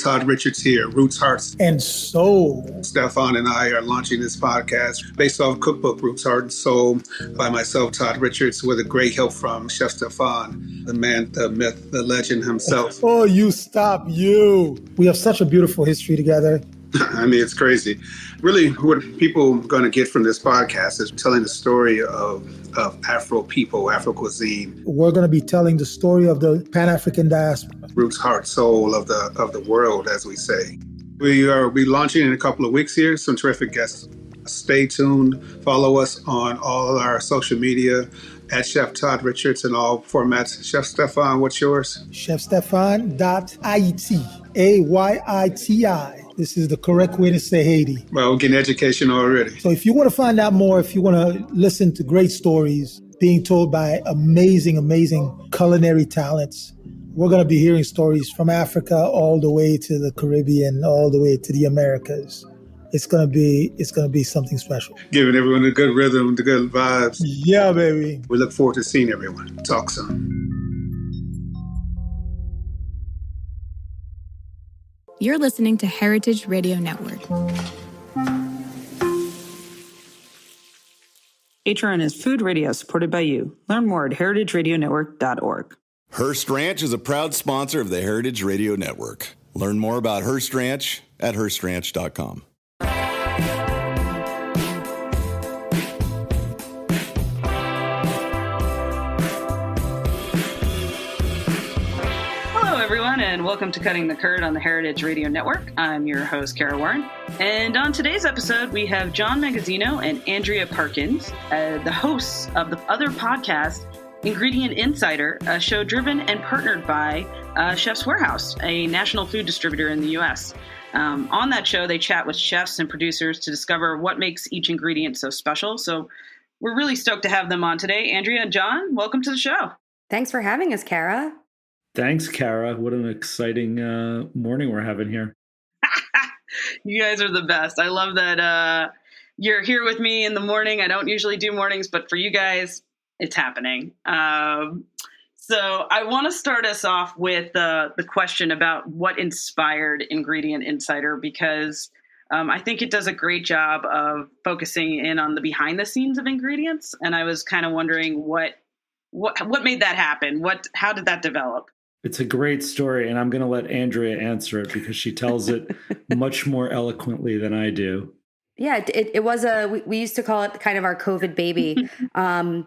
Todd Richards here, Roots, Hearts, and Soul. Stefan and I are launching this podcast based off cookbook Roots, Heart, and Soul by myself, Todd Richards, with a great help from Chef Stefan, the man, the myth, the legend himself. Oh, you stop, you. We have such a beautiful history together. I mean, it's crazy. Really, what people are going to get from this podcast is telling the story of Afro people, Afro cuisine. We're going to be telling the story of the Pan-African diaspora. Roots, heart, soul of the world, as we say. We are launching in a couple of weeks here. Some terrific guests. Stay tuned. Follow us on all our social media at Chef Todd Richards in all formats. Chef Stefan, what's yours? ChefStefan.it, AYITI. This is the correct way to say Haiti. Well, we're getting education already. So if you want to find out more, if you want to listen to great stories being told by amazing, amazing culinary talents, we're going to be hearing stories from Africa all the way to the Caribbean, all the way to the Americas. It's going to be something special. Giving everyone the good rhythm, the good vibes. Yeah, baby. We look forward to seeing everyone. Talk soon. You're listening to Heritage Radio Network. HRN is food radio supported by you. Learn more at heritageradionetwork.org. Hearst Ranch is a proud sponsor of the Heritage Radio Network. Learn more about Hearst Ranch at HearstRanch.com. And welcome to Cutting the Curd on the Heritage Radio Network. I'm your host, Kara Warren. And on today's episode, we have John Magazino and Andrea Parkins, the hosts of the other podcast, Ingredient Insider, a show driven and partnered by Chef's Warehouse, a national food distributor in the U.S. On that show, they chat with chefs and producers to discover what makes each ingredient so special. So we're really stoked to have them on today. Andrea and John, welcome to the show. Thanks for having us, Kara. Thanks, Kara. What an exciting morning we're having here. You guys are the best. I love that you're here with me in the morning. I don't usually do mornings, but for you guys, it's happening. So I want to start us off with the question about what inspired Ingredient Insider, because I think it does a great job of focusing in on the behind the scenes of ingredients. And I was kind of wondering what made that happen? How did that develop? It's a great story, and I'm going to let Andrea answer it because she tells it much more eloquently than I do. Yeah, it was we used to call it kind of our COVID baby. When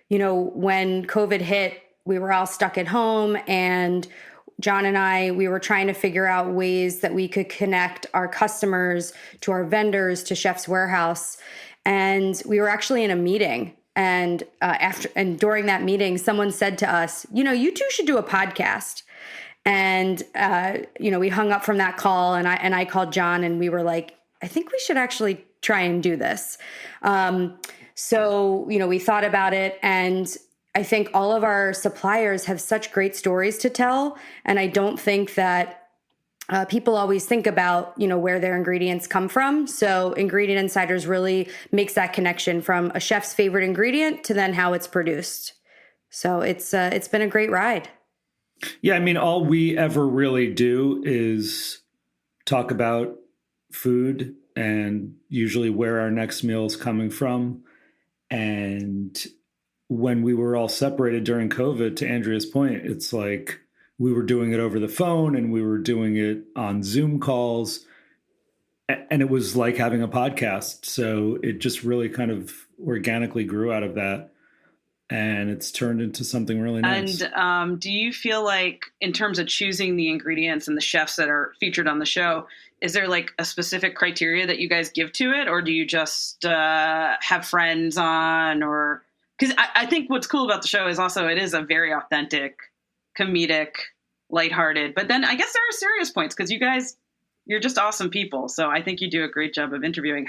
COVID hit, we were all stuck at home, and John and we were trying to figure out ways that we could connect our customers to our vendors, to Chef's Warehouse. And we were actually in a meeting. And during that meeting, someone said to us, you two should do a podcast. And, we hung up from that call, and I called John, and we were like, I think we should actually try and do this. So we thought about it, and I think all of our suppliers have such great stories to tell. And I don't think that people always think about, where their ingredients come from. So Ingredient Insiders really makes that connection from a chef's favorite ingredient to then how it's produced. So it's been a great ride. Yeah, I mean, all we ever really do is talk about food and usually where our next meal is coming from. And when we were all separated during COVID, to Andrea's point, it's like we were doing it over the phone and we were doing it on Zoom calls. And it was like having a podcast. So it just really kind of organically grew out of that. And it's turned into something really nice. And do you feel like, in terms of choosing the ingredients and the chefs that are featured on the show, is there like a specific criteria that you guys give to it? Or do you just have friends on? Or because I think what's cool about the show is also it is a very authentic, comedic, lighthearted. But then I guess there are serious points because you're just awesome people. So I think you do a great job of interviewing.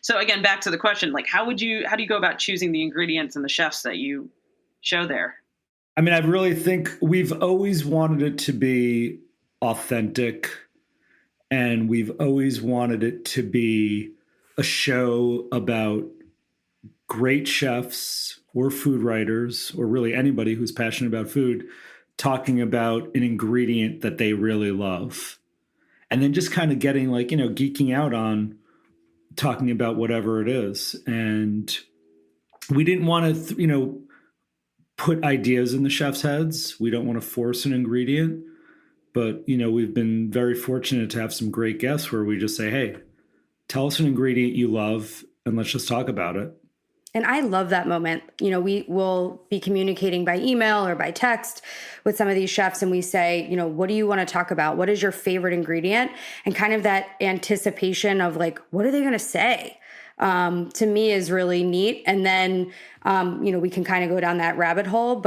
So again, back to the question, like how do you go about choosing the ingredients and the chefs that you show there? I mean, I really think we've always wanted it to be authentic, and we've always wanted it to be a show about great chefs or food writers, or really anybody who's passionate about food, talking about an ingredient that they really love. and then just kind of getting like, geeking out on talking about whatever it is. And we didn't want to, put ideas in the chef's heads. We don't want to force an ingredient, but, we've been very fortunate to have some great guests where we just say, hey, tell us an ingredient you love and let's just talk about it. And I love that moment. We will be communicating by email or by text with some of these chefs, and we say, what do you want to talk about? What is your favorite ingredient? And kind of that anticipation of like, what are they going to say? To me is really neat. And then, we can kind of go down that rabbit hole,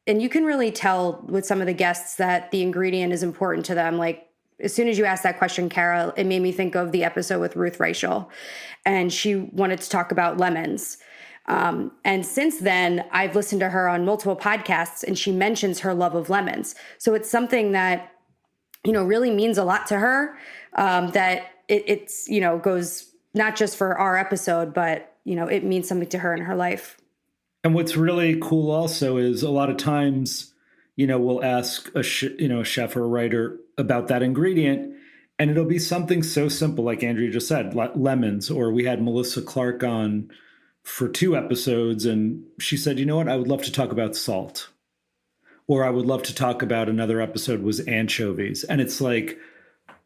and you can really tell with some of the guests that the ingredient is important to them. Like, as soon as you asked that question, Kara, it made me think of the episode with Ruth Reichel, and she wanted to talk about lemons. And since then, I've listened to her on multiple podcasts, and she mentions her love of lemons. So it's something that, really means a lot to her, that it's goes not just for our episode, but, it means something to her in her life. And what's really cool also is a lot of times, we'll ask a chef or a writer about that ingredient, and it'll be something so simple, like Andrea just said, lemons. Or we had Melissa Clark on for 2 episodes, and she said, you know what, I would love to talk about salt. Or I would love to talk about, another episode was anchovies. And it's like,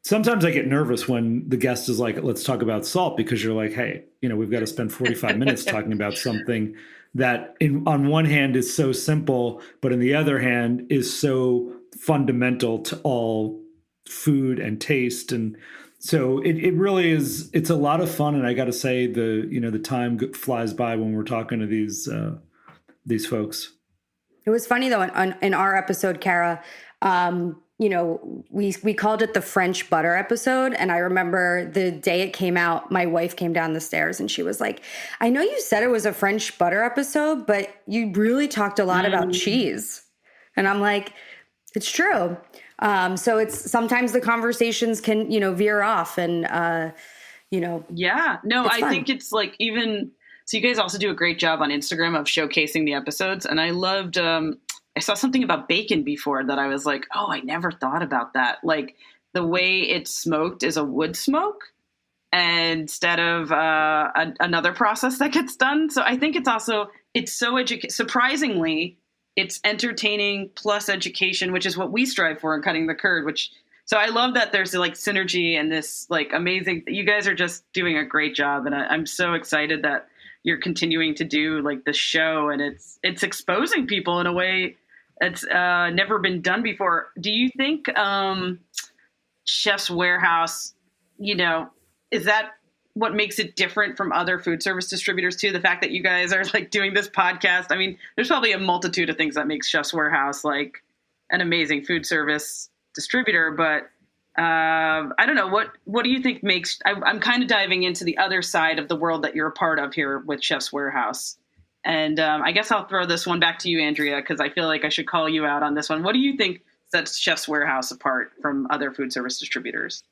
sometimes I get nervous when the guest is like, let's talk about salt, because you're like, hey, we've got to spend 45 minutes talking about something that on one hand is so simple, but on the other hand is so fundamental to all food and taste. And so it really is, it's a lot of fun. And I got to say the time flies by when we're talking to these folks. It was funny though, in our episode, Kara, we called it the French butter episode. And I remember the day it came out, my wife came down the stairs and she was like, I know you said it was a French butter episode, but you really talked a lot about cheese. And I'm like, it's true. So it's sometimes the conversations can, veer off and, Yeah, no, I think it's like so you guys also do a great job on Instagram of showcasing the episodes. And I loved, I saw something about bacon before that I was like, oh, I never thought about that. Like the way it's smoked is a wood smoke instead of another process that gets done. So I think it's so surprisingly, it's entertaining plus education, which is what we strive for in Cutting the Curd, so I love that there's like synergy and this like amazing, you guys are just doing a great job. And I'm so excited that you're continuing to do like the show, and it's exposing people in a way that's never been done before. Do you think Chef's Warehouse, is that what makes it different from other food service distributors too? The fact that you guys are like doing this podcast. I mean, there's probably a multitude of things that makes Chef's Warehouse like an amazing food service distributor, but I don't know. What do you think makes, I'm kind of diving into the other side of the world that you're a part of here with Chef's Warehouse. And I guess I'll throw this one back to you, Andrea, because I feel like I should call you out on this one. What do you think sets Chef's Warehouse apart from other food service distributors?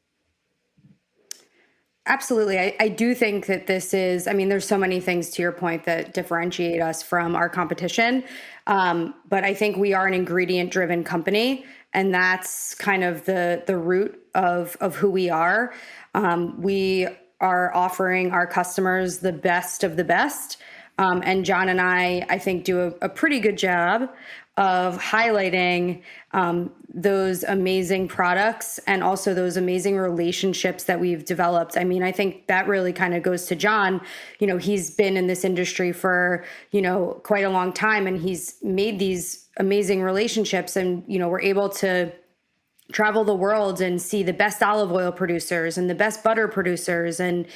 Absolutely. I do think that this is, there's so many things to your point that differentiate us from our competition. But I think we are an ingredient driven company, and that's kind of the root of who we are. We are offering our customers the best of the best. And John and I think, do a pretty good job of highlighting those amazing products and also those amazing relationships that we've developed. I think that really kind of goes to John. He's been in this industry for, quite a long time, and he's made these amazing relationships, and, we're able to travel the world and see the best olive oil producers and the best butter producers. And,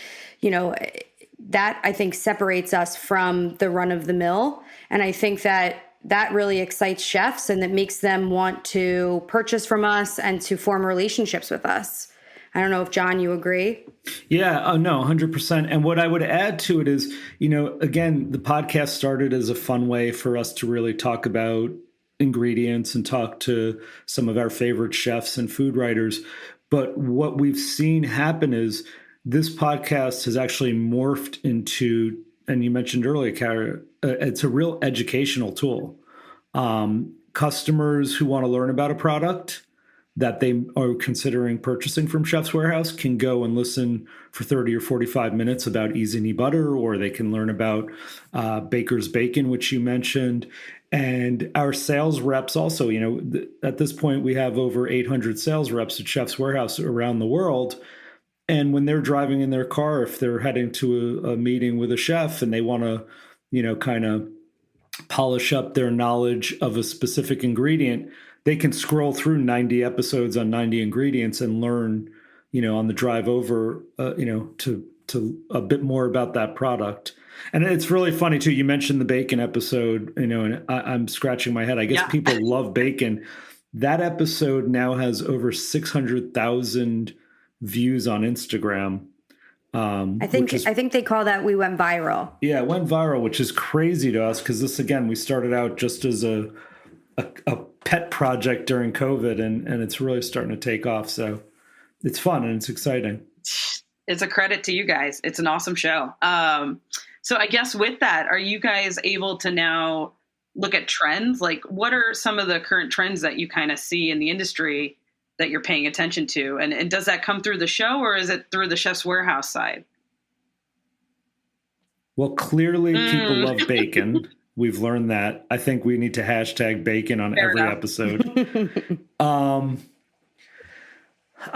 that I think separates us from the run of the mill. And I think that really excites chefs, and that makes them want to purchase from us and to form relationships with us. I don't know if, John, you agree? Yeah, no, 100%. And what I would add to it is, again, the podcast started as a fun way for us to really talk about ingredients and talk to some of our favorite chefs and food writers. But what we've seen happen is this podcast has actually morphed into, and you mentioned earlier, Kara, it's a real educational tool. Customers who want to learn about a product, that they are considering purchasing from Chef's Warehouse can go and listen for 30 or 45 minutes about Easy Knee Butter, or they can learn about Baker's Bacon, which you mentioned. And our sales reps also, at this point, we have over 800 sales reps at Chef's Warehouse around the world. And when they're driving in their car, if they're heading to a meeting with a chef and they want to, kind of polish up their knowledge of a specific ingredient, they can scroll through 90 episodes on 90 ingredients and learn, on the drive over, to a bit more about that product. And it's really funny too. You mentioned the bacon episode, and I'm scratching my head. I guess people love bacon. That episode now has over 600,000 views on Instagram. I think they call that we went viral. Yeah, it went viral, which is crazy to us because this, again, we started out just as a pet project during COVID, and it's really starting to take off. So it's fun and it's exciting. It's a credit to you guys. It's an awesome show. So I guess with that, are you guys able to now look at trends? Like, what are some of the current trends that you kind of see in the industry that you're paying attention to? And does that come through the show, or is it through the Chef's Warehouse side? Well, clearly people love bacon. We've learned that. I think we need to hashtag bacon on every episode. I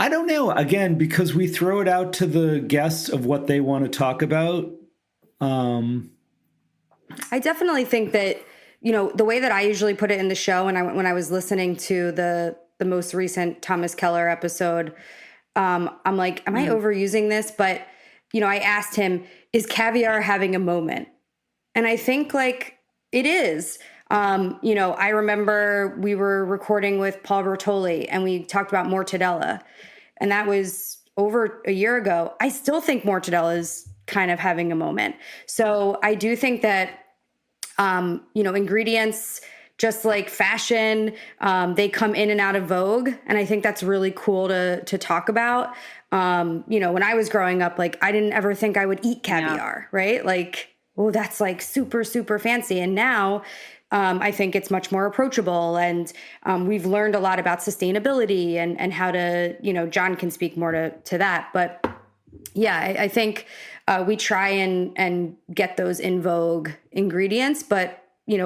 don't know. Again, because we throw it out to the guests of what they want to talk about. I definitely think that, the way that I usually put it in the show, and when I was listening to the most recent Thomas Keller episode, I'm like, am I overusing this? But, I asked him, is caviar having a moment? And I think it is. I remember we were recording with Paul Bertoli and we talked about mortadella, and that was over a year ago. I still think mortadella is kind of having a moment. So I do think that, ingredients, just like fashion, they come in and out of vogue. And I think that's really cool to talk about. When I was growing up, I didn't ever think I would eat caviar, right? That's super, super fancy. And now I think it's much more approachable. And we've learned a lot about sustainability and how to, John can speak more to that. But yeah, I think we try and get those in vogue ingredients, but,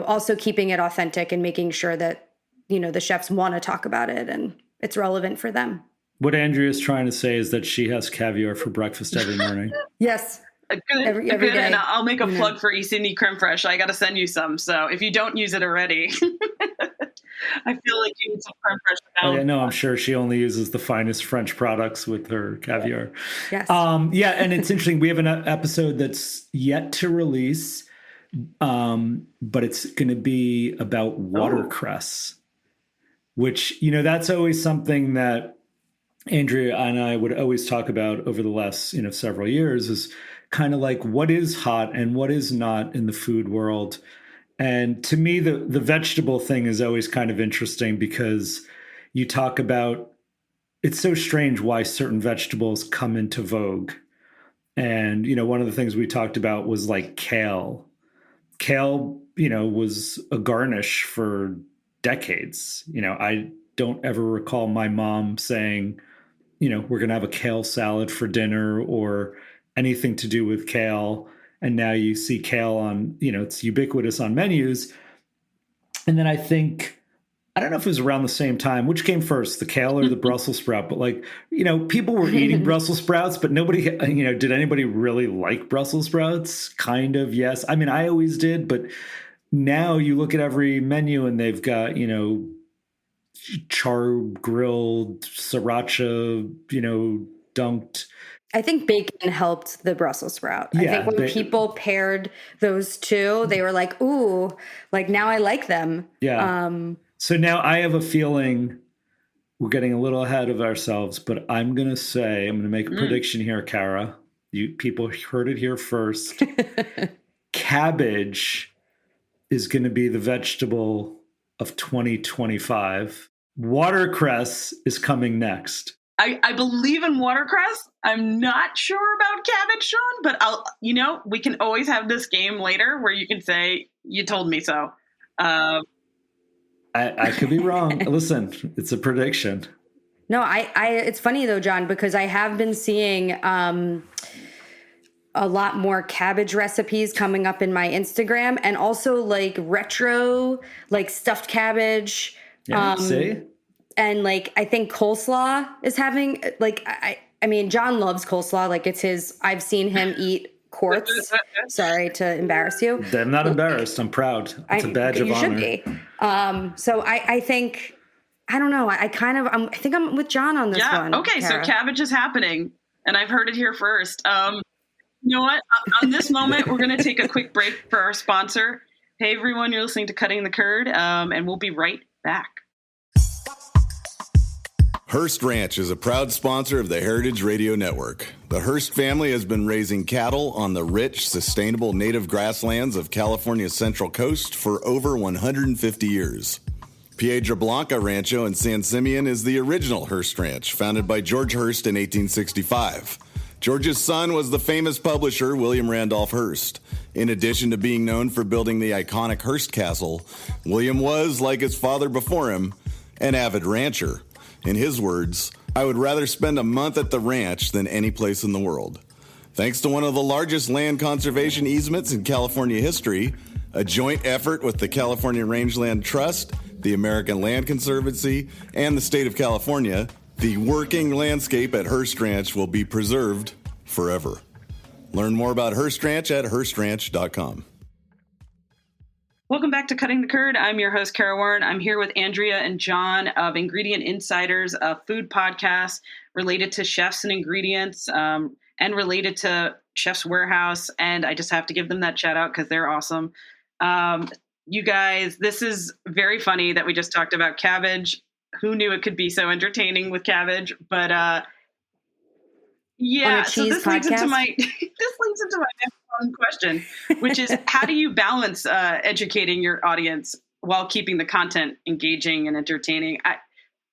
also keeping it authentic and making sure that, the chefs want to talk about it and it's relevant for them. What Andrea is trying to say is that she has caviar for breakfast every morning. Yes. Every day. And I'll make a plug for Easy Creme Fraiche. I got to send you some. So if you don't use it already, I feel like you need some creme fraiche. Oh, yeah, no, I'm sure she only uses the finest French products with her caviar. Yes. And it's interesting. We have an episode that's yet to release, but it's going to be about watercress, which, that's always something that Andrea and I would always talk about over the last, several years, is kind of like what is hot and what is not in the food world. And to me, the vegetable thing is always kind of interesting because you talk about, it's so strange why certain vegetables come into vogue. And, one of the things we talked about was kale. Kale, was a garnish for decades. I don't ever recall my mom saying, we're going to have a kale salad for dinner or anything to do with kale. And now you see kale on, it's ubiquitous on menus. And then I don't know if it was around the same time, which came first, the kale or the Brussels sprout, but people were eating Brussels sprouts, but nobody, did anybody really like Brussels sprouts? Kind of, yes. I mean, I always did, but now you look at every menu and they've got, char grilled, sriracha, dunked. I think bacon helped the Brussels sprout. Yeah, I think when people paired those two, they were like, ooh, now I like them. Yeah. So now I have a feeling we're getting a little ahead of ourselves, but I'm going to make a prediction here, Kara. You people heard it here first. Cabbage is going to be the vegetable of 2025. Watercress is coming next. I believe in watercress. I'm not sure about cabbage, Sean, but we can always have this game later where you can say, you told me so. I could be wrong. Listen, it's a prediction. No, it's funny though, John, because I have been seeing a lot more cabbage recipes coming up in my Instagram, and also like retro, like stuffed cabbage. Yeah, see? And like, I think coleslaw is having like, I mean, John loves coleslaw. Like it's I've seen him eat quarts. Sorry to embarrass you. I'm not embarrassed. I'm proud. It's a badge of honor. You should be. So I think, I don't know. I think I'm with John on this one. Okay. Kara. So cabbage is happening, and I've heard it here first. You know what? On this moment, we're going to take a quick break for our sponsor. Hey, everyone, you're listening to Cutting the Curd, and we'll be right back. Hearst Ranch is a proud sponsor of the Heritage Radio Network. The Hearst family has been raising cattle on the rich, sustainable native grasslands of California's Central Coast for over 150 years. Piedra Blanca Rancho in San Simeon is the original Hearst Ranch, founded by George Hearst in 1865. George's son was the famous publisher William Randolph Hearst. In addition to being known for building the iconic Hearst Castle, William was, like his father before him, an avid rancher. In his words, "I would rather spend a month at the ranch than any place in the world." Thanks to one of the largest land conservation easements in California history, a joint effort with the California Rangeland Trust, the American Land Conservancy, and the state of California, the working landscape at Hearst Ranch will be preserved forever. Learn more about Hearst Ranch at HearstRanch.com. Welcome back to Cutting the Curd. I'm your host, Kara Warren. I'm here with Andrea and John of Ingredient Insiders, a food podcast related to chefs and ingredients, and related to Chef's Warehouse. And I just have to give them that shout out because they're awesome. You guys, this is very funny that we just talked about cabbage. Who knew it could be so entertaining with cabbage? But yeah, so this leads into my next fun question, which is how do you balance educating your audience while keeping the content engaging and entertaining?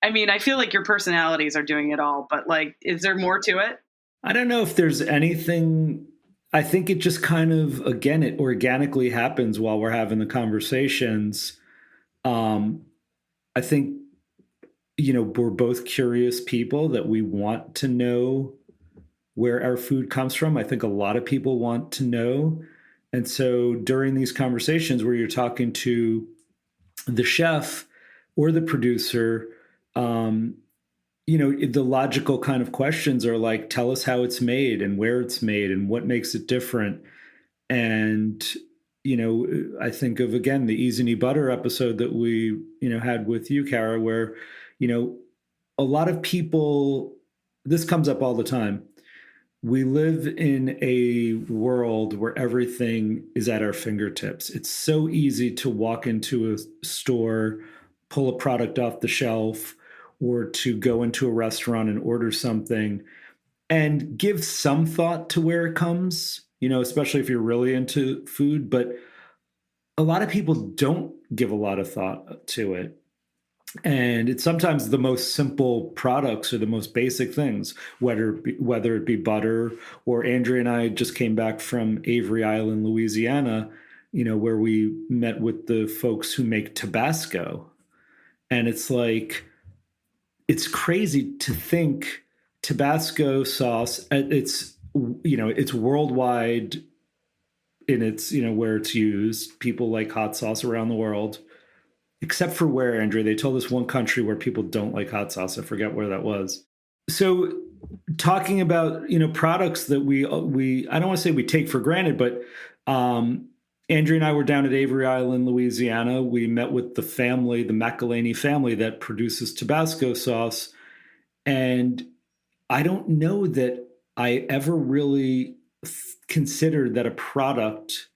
I mean, I feel like your personalities are doing it all, but like, is there more to it? I don't know if there's anything. I think it just kind of, again, it organically happens while we're having the conversations. I think, we're both curious people that we want to know where our food comes from. I think a lot of people want to know. And so during these conversations where you're talking to the chef or the producer, the logical kind of questions are like, tell us how it's made and where it's made and what makes it different. And, I think of, again, the Easy Knee Butter episode that we, had with you, Kara, where, a lot of people, this comes up all the time. We live in a world where everything is at our fingertips. It's so easy to walk into a store, pull a product off the shelf, or to go into a restaurant and order something and give some thought to where it comes, especially if you're really into food. But a lot of people don't give a lot of thought to it. And it's sometimes the most simple products or the most basic things, whether it be butter, or Andrea and I just came back from Avery Island, Louisiana, where we met with the folks who make Tabasco. And it's like, it's crazy to think Tabasco sauce, it's worldwide in its, where it's used. People like hot sauce around the world. Except for where, Andrea, they told us one country where people don't like hot sauce. I forget where that was. So talking about, products that we I don't want to say we take for granted, but Andrea and I were down at Avery Island, Louisiana. We met with the McElhaney family that produces Tabasco sauce. And I don't know that I ever really considered that a product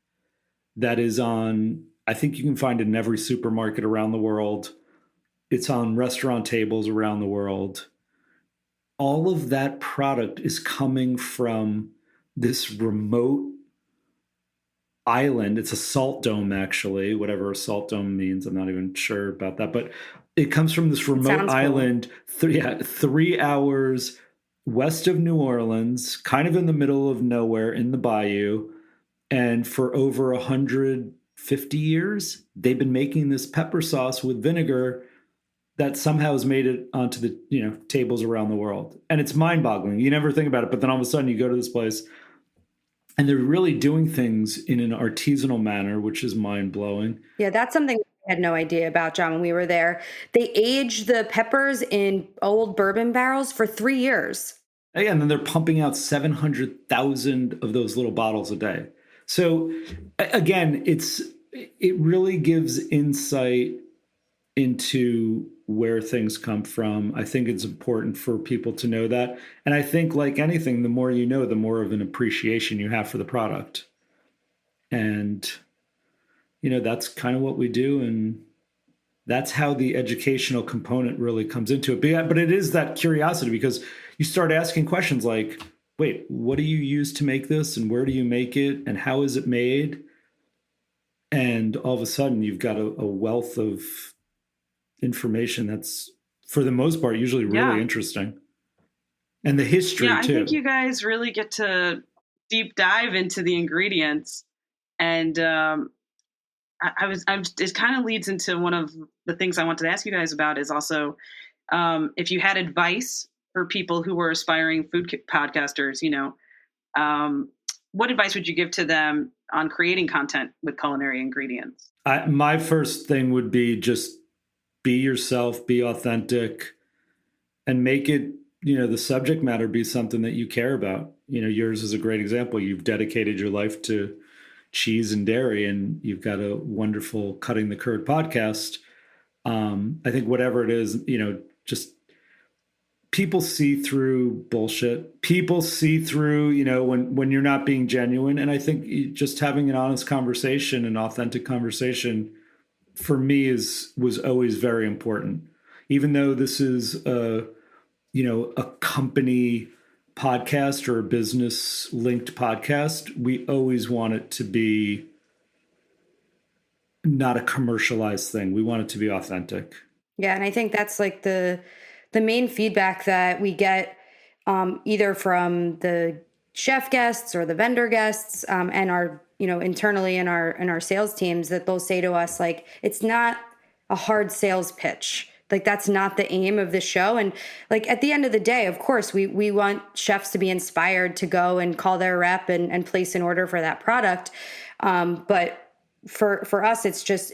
that is on, I think you can find it in every supermarket around the world. It's on restaurant tables around the world. All of that product is coming from this remote island. It's a salt dome, actually, whatever a salt dome means. I'm not even sure about that. But it comes from this remote island, cool. 3 hours west of New Orleans, kind of in the middle of nowhere in the bayou. And for over 150 years, they've been making this pepper sauce with vinegar that somehow has made it onto the, tables around the world. And it's mind boggling. You never think about it, but then all of a sudden you go to this place and they're really doing things in an artisanal manner, which is mind blowing. Yeah, that's something I had no idea about, John, when we were there. They age the peppers in old bourbon barrels for 3 years. And then they're pumping out 700,000 of those little bottles a day. So again, it really gives insight into where things come from. I think it's important for people to know that. And I think, like anything, the more you know, the more of an appreciation you have for the product. And, that's kind of what we do. And that's how the educational component really comes into it. But it is that curiosity, because you start asking questions like, wait, what do you use to make this? And where do you make it? And how is it made? And all of a sudden you've got a wealth of information that's, for the most part, usually really interesting. And the history, too. I think you guys really get to deep dive into the ingredients. And it kind of leads into one of the things I wanted to ask you guys about is also if you had advice for people who were aspiring food podcasters, what advice would you give to them on creating content with culinary ingredients? My first thing would be just be yourself, be authentic, and make it, the subject matter be something that you care about. Yours is a great example. You've dedicated your life to cheese and dairy, and you've got a wonderful Cutting the Curd podcast. I think whatever it is, just people see through bullshit. People see through, when you're not being genuine. And I think just having an honest conversation, an authentic conversation, for me was always very important. Even though this is a company podcast or a business linked podcast, we always want it to be not a commercialized thing. We want it to be authentic. Yeah. And I think that's like the main feedback that we get either from the chef guests or the vendor guests and our, internally in our sales teams, that they'll say to us, like, it's not a hard sales pitch. Like, that's not the aim of the show. And like, at the end of the day, of course, we want chefs to be inspired to go and call their rep and place an order for that product. But for us, it's just,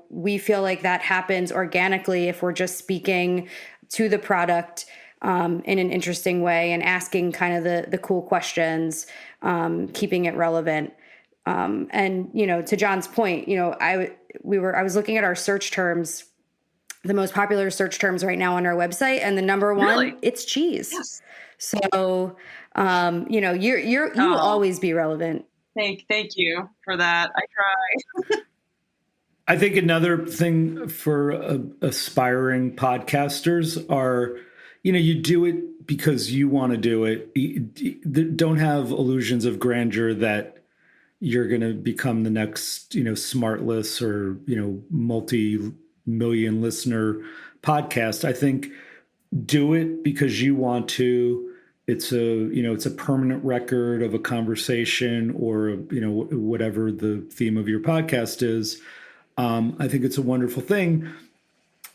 we feel like that happens organically if we're just speaking to the product in an interesting way and asking kind of the cool questions, keeping it relevant. And, to John's point, I was looking at our search terms, the most popular search terms right now on our website, and the number one, it's cheese. Yes. So, you will always be relevant. Thank you for that. I try. I think another thing for aspiring podcasters are, you do it because you want to do it. Don't have illusions of grandeur that you're going to become the next, Smartless or, multi-million listener podcast. I think do it because you want to. It's a permanent record of a conversation or, whatever the theme of your podcast is. I think it's a wonderful thing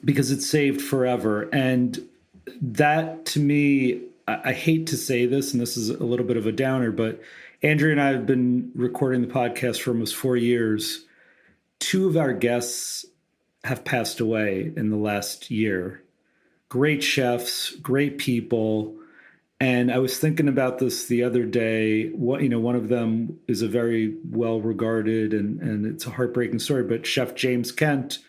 because it's saved forever. And that, to me, I hate to say this, and this is a little bit of a downer, but Andrea and I have been recording the podcast for almost 4 years. 2 of our guests have passed away in the last year. Great chefs, great people. And I was thinking about this the other day. One of them is a very well-regarded and it's a heartbreaking story, but Chef James Kent,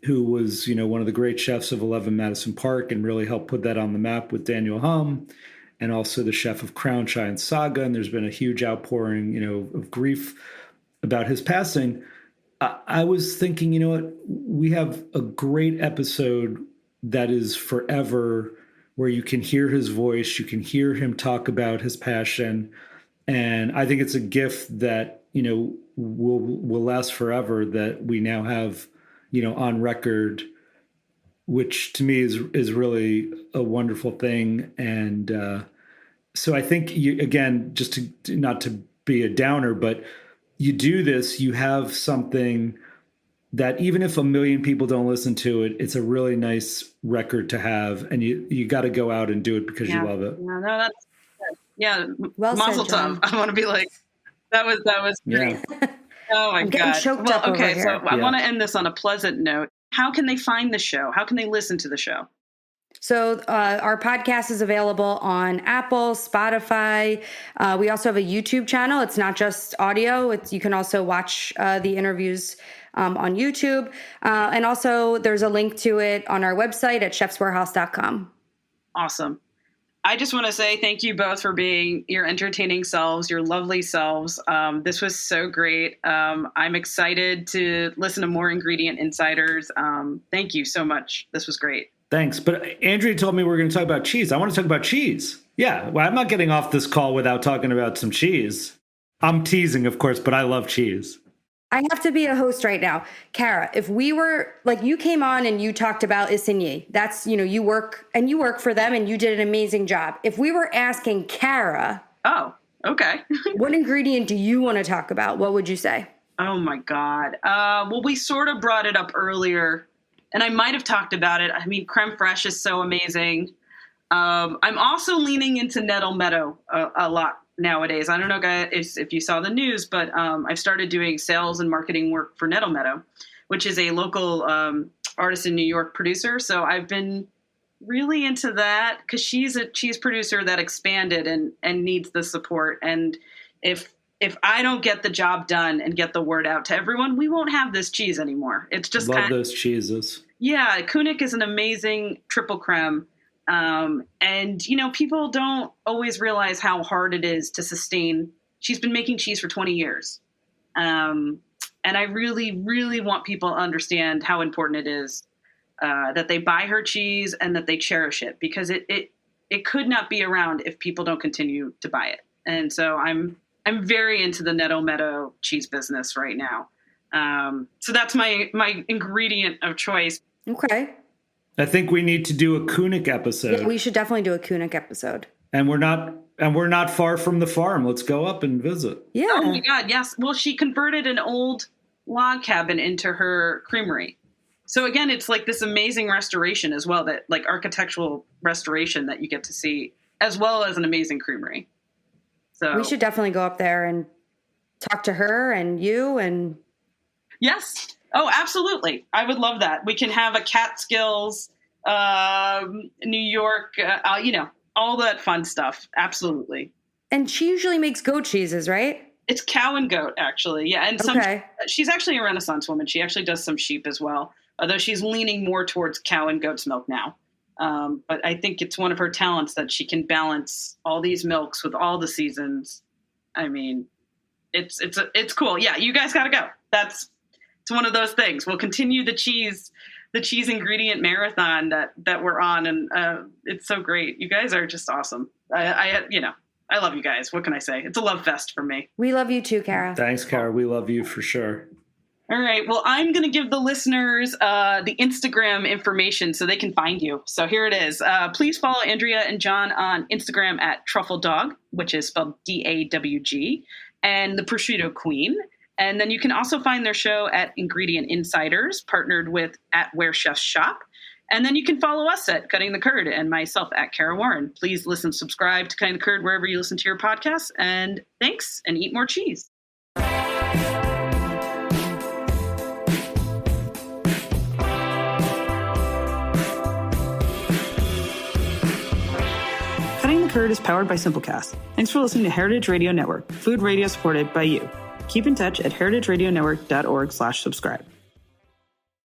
who was, one of the great chefs of 11 Madison Park and really helped put that on the map with Daniel Hum, and also the chef of Crown Giant Saga. And there's been a huge outpouring, of grief about his passing. I was thinking, we have a great episode that is forever, where you can hear his voice, you can hear him talk about his passion. And I think it's a gift that, will last forever, that we now have, on record, which to me is really a wonderful thing. And so I think again, just to not to be a downer, but you do this, you have something that even if 1 million people don't listen to it, it's a really nice record to have. And you got to go out and do it because you love it. No, that's good. Yeah. Well Mazel said, tov. I want to be like, that was great. Yeah. Oh my I'm getting God. choked Well, up over okay. here. So I want to end this on a pleasant note. How can they find the show? How can they listen to the show? So our podcast is available on Apple, Spotify. We also have a YouTube channel. It's not just audio. You can also watch the interviews on YouTube. And also there's a link to it on our website at chefswarehouse.com. Awesome. I just want to say thank you both for being your entertaining selves, your lovely selves. This was so great. I'm excited to listen to more Ingredient Insiders. Thank you so much. This was great. Thanks. But Andrea told me we were going to talk about cheese. I want to talk about cheese. Yeah. Well, I'm not getting off this call without talking about some cheese. I'm teasing, of course, but I love cheese. I have to be a host right now. Cara, if we were like, you came on and you talked about Issigny, that's, you work for them and you did an amazing job. If we were asking Cara, oh, okay. what ingredient do you want to talk about? What would you say? Oh my God. Well, we sort of brought it up earlier and I might've talked about it. I mean, creme fraiche is so amazing. I'm also leaning into nettle meadow a lot nowadays. I don't know, guys, if you saw the news, but I've started doing sales and marketing work for Nettle Meadow, which is a local artist in New York producer. So I've been really into that because she's a cheese producer that expanded and needs the support. And if I don't get the job done and get the word out to everyone, we won't have this cheese anymore. It's just love those cheeses. Yeah, Kunik is an amazing triple creme. And people don't always realize how hard it is to sustain. She's been making cheese for 20 years. And I really, really want people to understand how important it is, that they buy her cheese and that they cherish it because it could not be around if people don't continue to buy it. And so I'm very into the Nettle Meadow cheese business right now. So that's my ingredient of choice. Okay. I think we need to do a Kunik episode. Yeah, we should definitely do a Kunik episode. And we're not far from the farm. Let's go up and visit. Yeah. Oh my God, yes. Well, she converted an old log cabin into her creamery. So again, it's like this amazing restoration as well, that like architectural restoration that you get to see, as well as an amazing creamery. So we should definitely go up there and talk to her and you and. Yes. Oh, absolutely. I would love that. We can have a Catskills, New York, all that fun stuff. Absolutely. And she usually makes goat cheeses, right? It's cow and goat, actually. Yeah. And she's actually a Renaissance woman. She actually does some sheep as well, although she's leaning more towards cow and goat's milk now. But I think it's one of her talents that she can balance all these milks with all the seasons. I mean, it's cool. Yeah. You guys got to go. It's one of those things. We'll continue the cheese ingredient marathon that we're on. And it's so great. You guys are just awesome. I love you guys. What can I say? It's a love fest for me. We love you too, Cara. Thanks, Cara. We love you for sure. All right. Well, I'm going to give the listeners the Instagram information so they can find you. So here it is. Please follow Andrea and John on Instagram at Truffle Dog, which is spelled DAWG, and the Prosciutto Queen. And then you can also find their show at Ingredient Insiders, partnered with at Where Chefs Shop. And then you can follow us at Cutting the Curd and myself at Cara Warren. Please subscribe to Cutting the Curd wherever you listen to your podcasts. And thanks, and eat more cheese. Cutting the Curd is powered by Simplecast. Thanks for listening to Heritage Radio Network, food radio supported by you. Keep in touch at heritageradionetwork.org/subscribe.